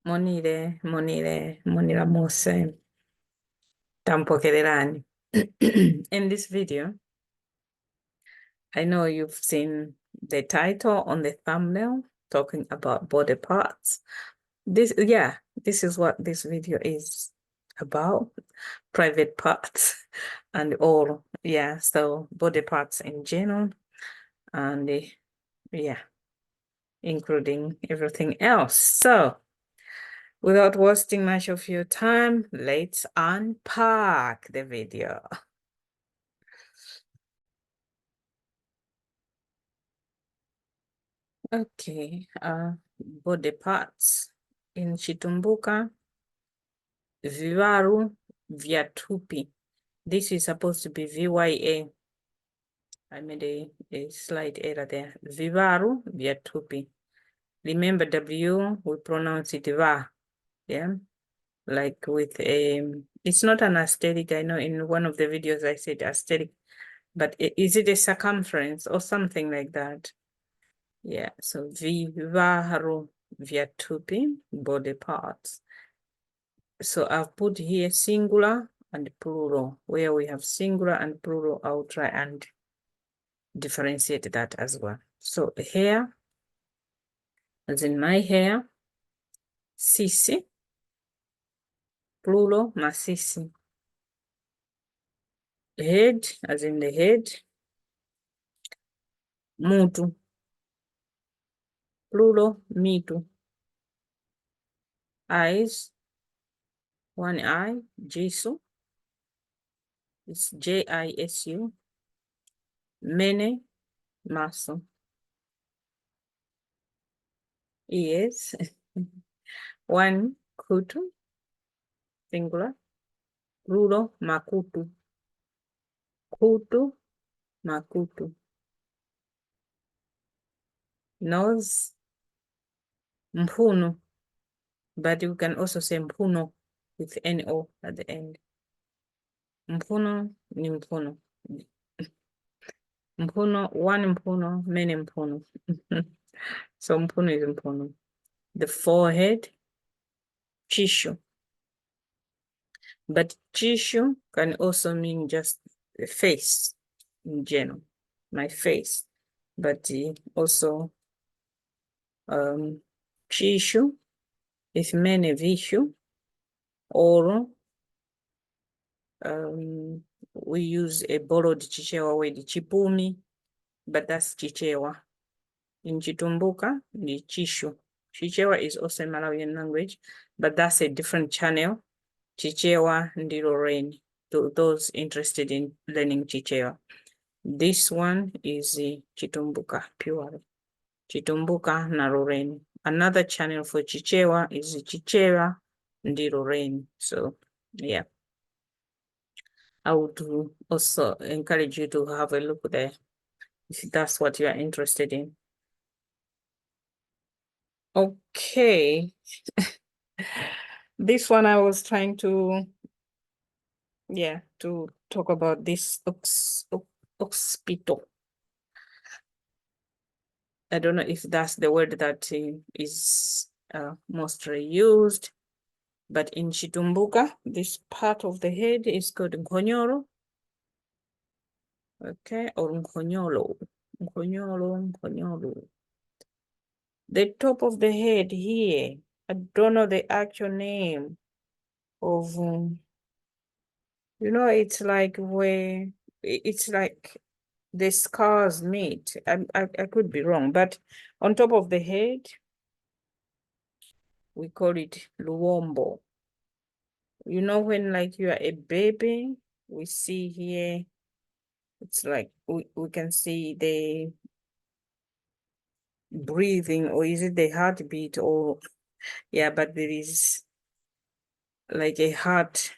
monira mose tampokererani. In this video, I know you've seen the title on the thumbnail talking about body parts. This is what this video is about, private parts and all. Yeah, so body parts in general, and including everything else. So without wasting much of your time, let's unpack the video. Okay, body parts in Chitumbuka, vivaru vya tupi. This is supposed to be VYA. I made a slight error there. Vivaru vya tupi. Remember W, we pronounce it va. Yeah, like with it's not an aesthetic. I know in one of the videos I said aesthetic, but is it a circumference or something like that? Yeah, so vivaru vya tupi, body parts. So I've put here singular and plural. Where we have singular and plural, I'll try and differentiate that as well. So hair, as in my hair, sisi, plural, masisi. Head, as in the head, mutu, plural, mitu. Eyes, one eye, jisu, it's Jisu. Mene, maso. Ears, one, kutu, singular, plural, makutu. Kutu, makutu. Nose, mphuno, but you can also say mphuno with NO at the end. Mphuno ni mphuno. Mphuno, one mphuno, many mphuno. So mphuno is mphuno. The forehead, chishu. But chishu can also mean just the face in general, my face. But also chishu is mene vishu, or we use a borrowed chichewa word, chipumi, but that's chichewa. In Chitumbuka, the chishu. Chichewa is also a Malawian language, but that's a different channel. Chichewa and Loraine, to those interested in learning Chichewa. This one is the Chitumbuka, pure. Chitumbuka na Loraine. Another channel for Chichewa is Chichewa and Loraine. So, yeah. I would also encourage you to have a look there if that's what you are interested in. Okay. This one I was trying to, to talk about this oxpito. I don't know if that's the word that is mostly used, but in Chitumbuka, this part of the head is called nkonyolo. Okay, or nkonyolo. Nkonyolo. The top of the head here, I don't know the actual name of, it's like where, it's like the scars meet. I could be wrong, but on top of the head, we call it luombo. When like you are a baby, we see here, it's like we can see the breathing, or is it the heartbeat, or but there is like a heart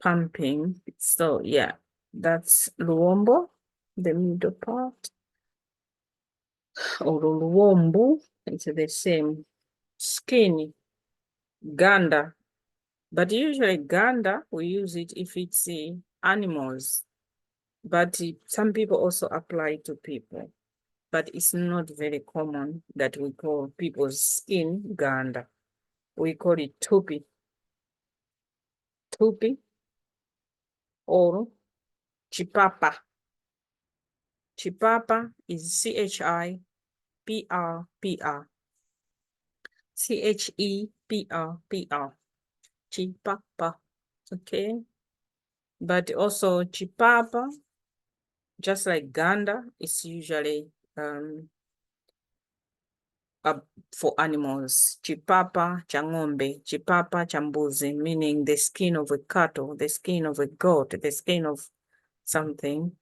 pumping. So that's luombo, the middle part, or luombo. It's the same. Skinny, ganda, but usually ganda we use it if it's animals, but some people also apply to people, but it's not very common that we call people's skin ganda. We call it tupi. Tupi or chipapa. Chipapa is CHIPRPR. CHEPRPR. Chipapa. Okay. But also chipapa, just like ganda, is usually for animals. Chipapa cha ng'ombe, chipapa cha mbuzi, meaning the skin of a cattle, the skin of a goat, the skin of something.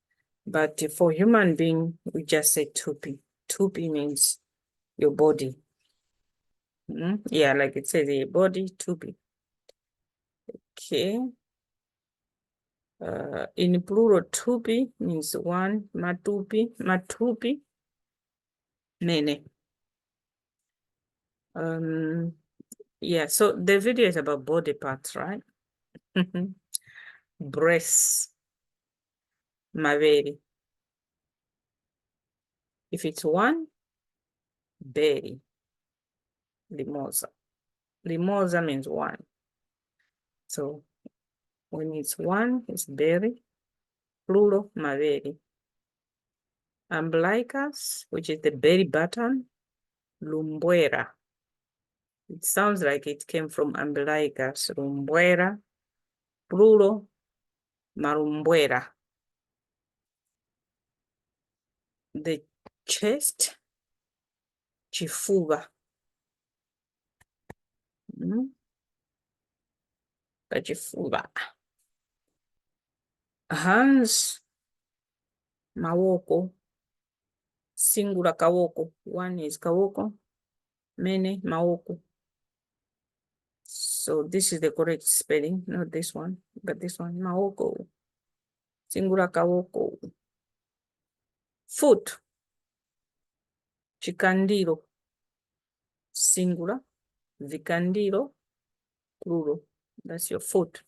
But for human being, we just say tupi. Tupi means your body. Yeah, like it says, your body, tupi. Okay. In plural, tupi means one, matupi, nene. Yeah, so the video is about body parts, right? Breasts, maveri. If it's one, beri, limosa. Limosa means one. So when it's one, it's beri, plural, maveri. Umbilicus, which is the belly button, lumbwera. It sounds like it came from umbilicus, lumbwera, plural, marumbwera. The chest, chifuva. Chifuva. Hands, mawoko. Singular kawoko. One is kawoko, many mawoko. So this is the correct spelling, not this one, but this one, mawoko. Singular kawoko. Foot, chikandiro. Singular, vikandiro, plural. That's your foot.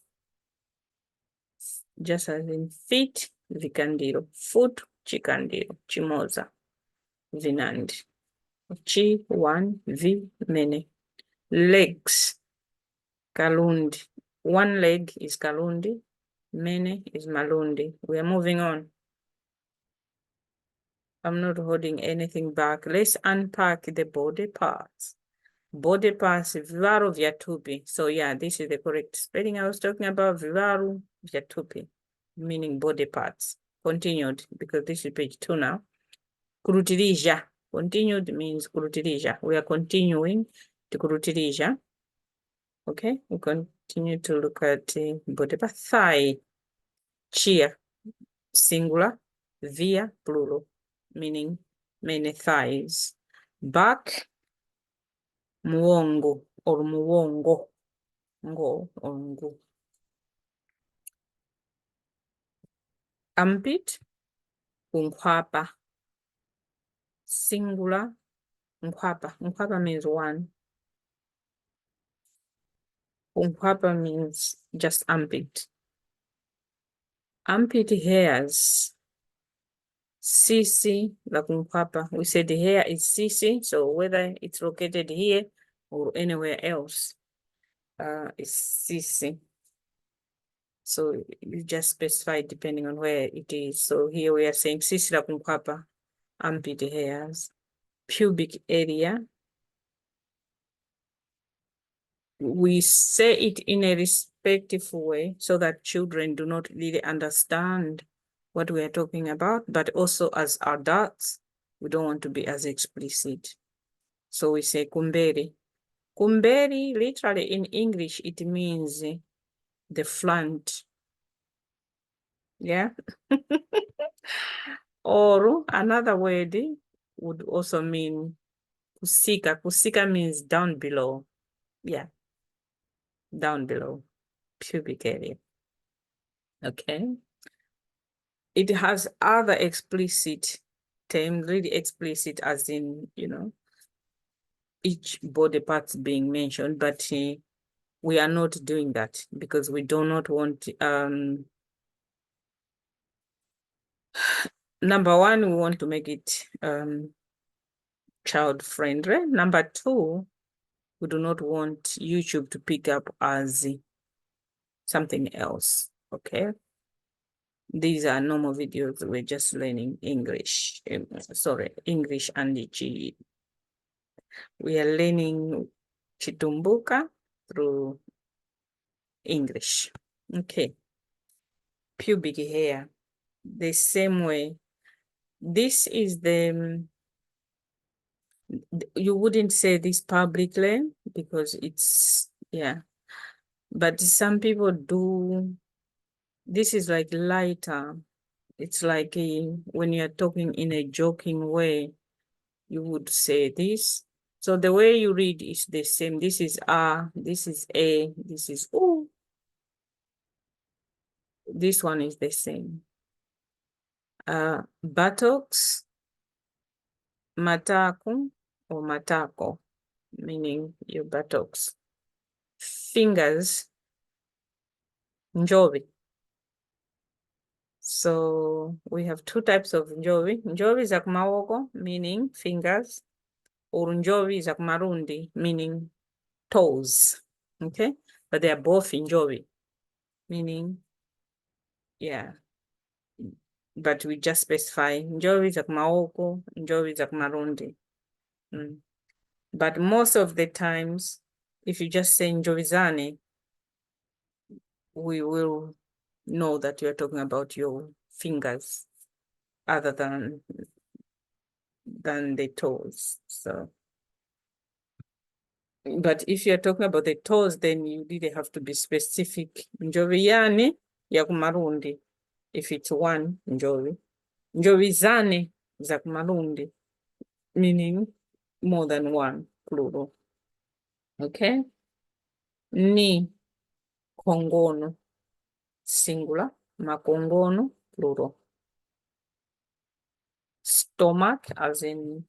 Just as in feet, vikandiro. Foot, chikandiro, chimoza, vinandi. Chi, one, vi, many. Legs, kalundi. One leg is kalundi, many is malundi. We are moving on. I'm not holding anything back. Let's unpack the body parts. Body parts, vivaru vya tupi. So yeah, this is the correct spelling I was talking about. Vivaru vya tupi, meaning body parts. Continued, because this is page 2 now. Kurutirija. Continued means kurutirija. We are continuing to kurutirija. Okay, we continue to look at body part. Thigh, chia, singular, via, plural, meaning many thighs. Back, muongo or muongo, ngo or ngu. Armpit, unkwapa, singular, unkwapa. Unkwapa means one. Unkwapa means just armpit. Armpit hairs, sisi, like unkwapa. We said the hair is sisi, so whether it's located here or anywhere else, it's sisi. So you just specify depending on where it is. So here we are saying sisi la kunkwapa, armpit hairs. Pubic area. We say it in a respectful way so that children do not really understand what we are talking about, but also as adults, we don't want to be as explicit. So we say kumberi. Kumberi, literally in English, it means the front. Yeah. Or another word would also mean kusika. Kusika means down below. Yeah. Down below. Pubic area. Okay. It has other explicit terms, really explicit as in, you know, each body parts being mentioned, but we are not doing that because we do not want number one, we want to make it child friendly. Number two, we do not want YouTube to pick up as something else, okay? These are normal videos. We're just learning English. English and Chi. We are learning Chitumbuka through English. Okay. Pubic hair. The same way. This is you wouldn't say this publicly because it's, yeah. But some people do. This is like lighter. It's like when you're talking in a joking way, you would say this. So the way you read is the same. This is R, this is A, this is O. This one is the same. Buttocks, mataku or matako, meaning your buttocks. Fingers, njovi. So we have two types of njovi. Njovi za kumawoko, meaning fingers, or njovi za kumarundi, meaning toes. Okay, but they are both njovi, meaning, yeah. But we just specify njovi za kumaoko, njovi za kumarundi. But most of the times, if you just say njovizane, we will know that you're talking about your fingers other than the toes. So, but if you're talking about the toes, then you really have to be specific. Njoviyane ya kumarundi, if it's one njovi. Njovizane za kumarundi, meaning more than one, plural. Okay? Ni kongono, singular. Makongono, plural. Stomach, as in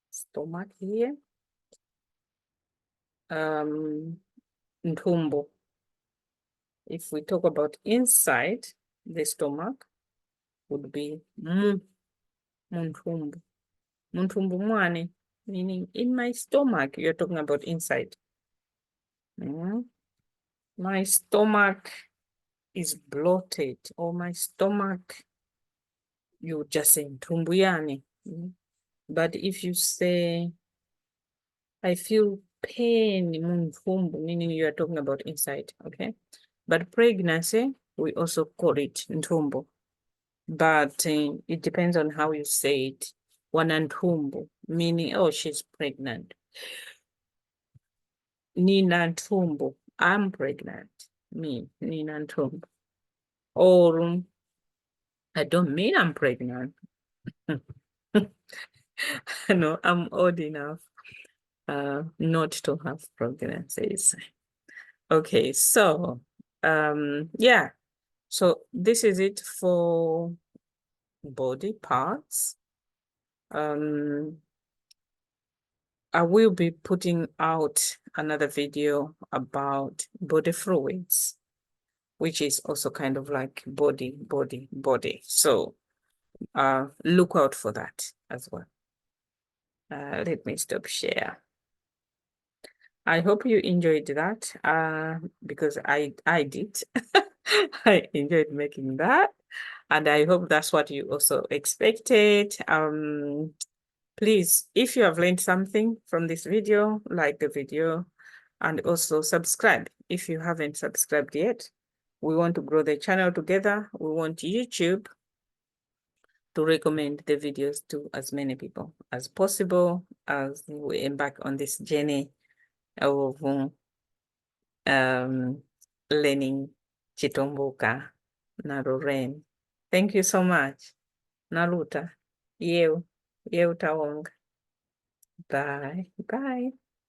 stomach here. Ntumbo. If we talk about inside the stomach, would be muntumbu. Muntumbu mwane, meaning in my stomach, you're talking about inside. My stomach is bloated, or my stomach, you just say ntumbuyane. But if you say, I feel pain, muntumbu, meaning you are talking about inside, okay? But pregnancy, we also call it ntumbu. But it depends on how you say it. Wanantumbu, meaning, oh, she's pregnant. Nina ntumbu, I'm pregnant. Me, Nina ntumbu. Or, I don't mean I'm pregnant. No, I'm old enough not to have pregnancies. Okay, so yeah, so this is it for body parts. I will be putting out another video about body fluids, which is also kind of like body. So look out for that as well. Let me stop share. I hope you enjoyed that because I did. I enjoyed making that, and I hope that's what you also expected. Please, if you have learned something from this video, like the video, and also subscribe if you haven't subscribed yet. We want to grow the channel together. We want YouTube to recommend the videos to as many people as possible as we embark on this journey of learning Chitumbuka na Loraine. Thank you so much. Naluta. Yeu tawonga. Bye.